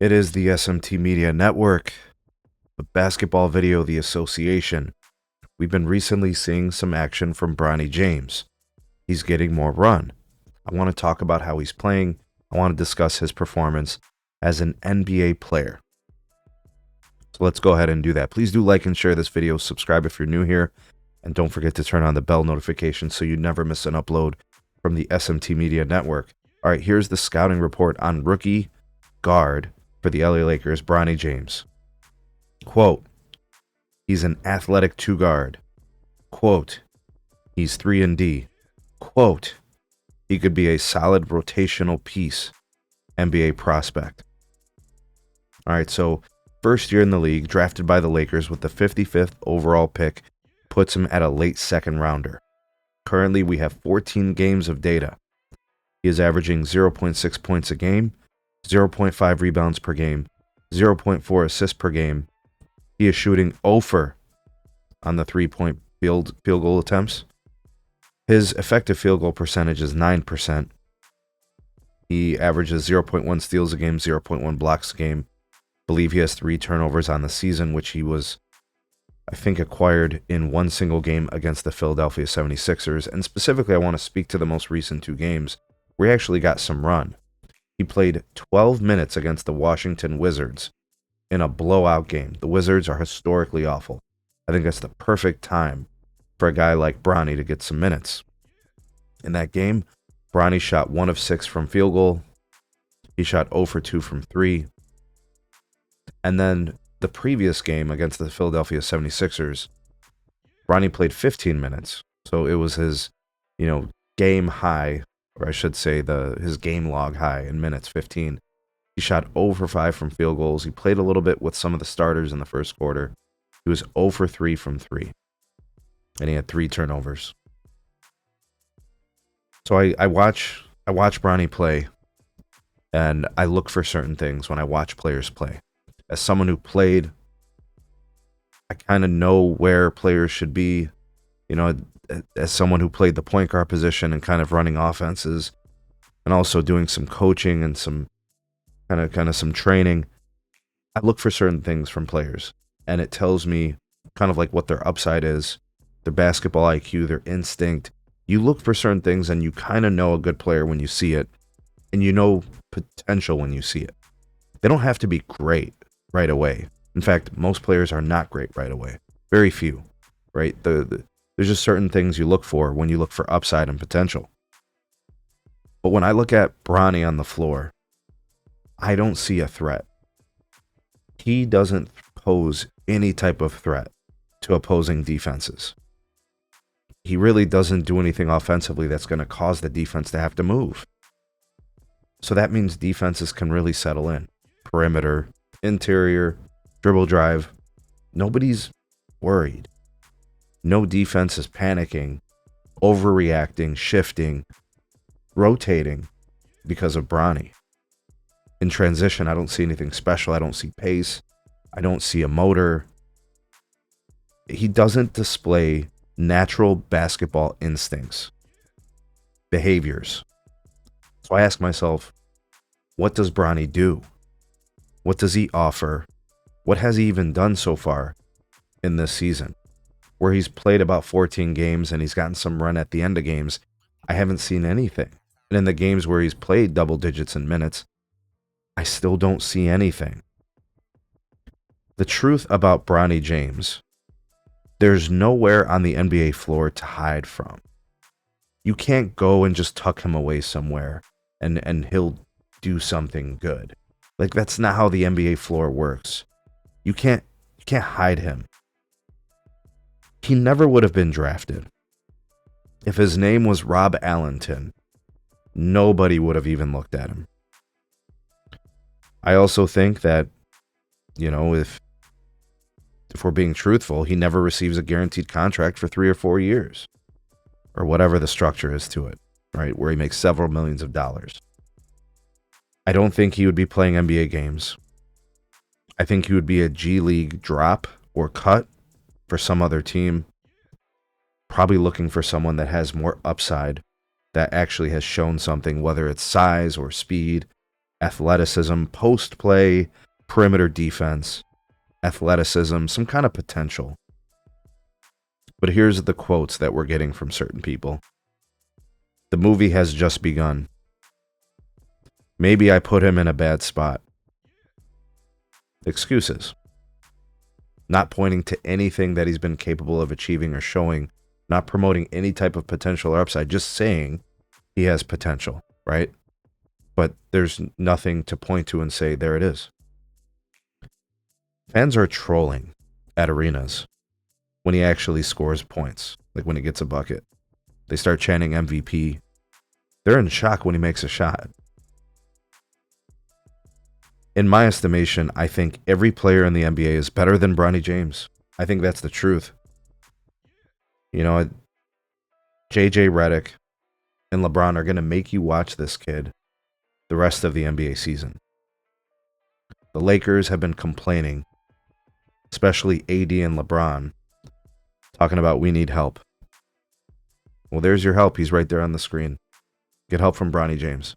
It is the SMT Media Network, the Basketball Video the Association. We've been recently seeing some action from Bronny James. He's getting more run. I want to talk about how he's playing. I want to discuss his performance as an NBA player. So let's go ahead and do that. Please do like and share this video. Subscribe if you're new here. And don't forget to turn on the bell notification so you never miss an upload from the SMT Media Network. All right, here's the scouting report on rookie guard for the LA Lakers, Bronny James. Quote, he's an athletic two guard. Quote, he's 3-and-D. Quote, he could be a solid rotational piece. NBA prospect. All right, so first year in the league, drafted by the Lakers with the 55th overall pick, puts him at a late second rounder. Currently, we have 14 games of data. He is averaging 0.6 points a game, 0.5 rebounds per game, 0.4 assists per game. He is shooting 0 on the three-point field goal attempts. His effective field goal percentage is 9%. He averages 0.1 steals a game, 0.1 blocks a game. I believe he has 3 turnovers on the season, which he was, I think, acquired in one single game against the Philadelphia 76ers. And specifically, I want to speak to the most recent 2 games where he actually got some run. He played 12 minutes against the Washington Wizards in a blowout game. The Wizards are historically awful. I think that's the perfect time for a guy like Bronny to get some minutes. In that game, Bronny shot 1 of 6 from field goal. He shot 0 for 2 from 3. And then the previous game against the Philadelphia 76ers, Bronny played 15 minutes. So it was his, game high, or I should say his game log high in minutes, 15. He shot 0 for 5 from field goals. He played a little bit with some of the starters in the first quarter. He was 0 for 3 from 3. And he had 3 turnovers. So I watch Bronny play, and I look for certain things when I watch players play. As someone who played, I kind of know where players should be. As someone who played the point guard position and kind of running offenses, and also doing some coaching and some kind of some training, I look for certain things from players, and it tells me kind of like what their upside is, their basketball IQ, their instinct. You look for certain things, and you kind of know a good player when you see it, and you know potential when you see it. They don't have to be great right away. In fact, most players are not great right away. Very few, right? There's just certain things you look for when you look for upside and potential. But when I look at Bronny on the floor, I don't see a threat. He doesn't pose any type of threat to opposing defenses. He really doesn't do anything offensively that's going to cause the defense to have to move. So that means defenses can really settle in. Perimeter, interior, dribble drive. Nobody's worried. No defense is panicking, overreacting, shifting, rotating because of Bronny. In transition, I don't see anything special. I don't see pace. I don't see a motor. He doesn't display natural basketball instincts, behaviors. So I ask myself, what does Bronny do? What does he offer? What has he even done so far in this season? Where he's played about 14 games and he's gotten some run at the end of games, I haven't seen anything. And in the games where he's played double digits in minutes, I still don't see anything. The truth about Bronny James, there's nowhere on the NBA floor to hide from. You can't go and just tuck him away somewhere and he'll do something good. Like, that's not how the NBA floor works. You can't hide him. He never would have been drafted. If his name was Rob Allenton, nobody would have even looked at him. I also think that, if we're being truthful, he never receives a guaranteed contract for 3 or 4 years, or whatever the structure is to it, right? Where he makes several millions of dollars. I don't think he would be playing NBA games. I think he would be a G League drop or cut for some other team, probably looking for someone that has more upside, that actually has shown something, whether it's size or speed. athleticism, post play, perimeter defense, athleticism, some kind of potential. But here's the quotes that we're getting from certain people. The movie has just begun. Maybe I put him in a bad spot. Excuses. Not pointing to anything that he's been capable of achieving or showing, not promoting any type of potential or upside, just saying he has potential, right? But there's nothing to point to and say, there it is. Fans are trolling at arenas when he actually scores points, like when he gets a bucket. They start chanting MVP. They're in shock when he makes a shot. In my estimation, I think every player in the NBA is better than Bronny James. I think that's the truth. You know, JJ Redick and LeBron are going to make you watch this kid the rest of the NBA season. The Lakers have been complaining, especially AD and LeBron, talking about we need help. Well, there's your help. He's right there on the screen. Get help from Bronny James.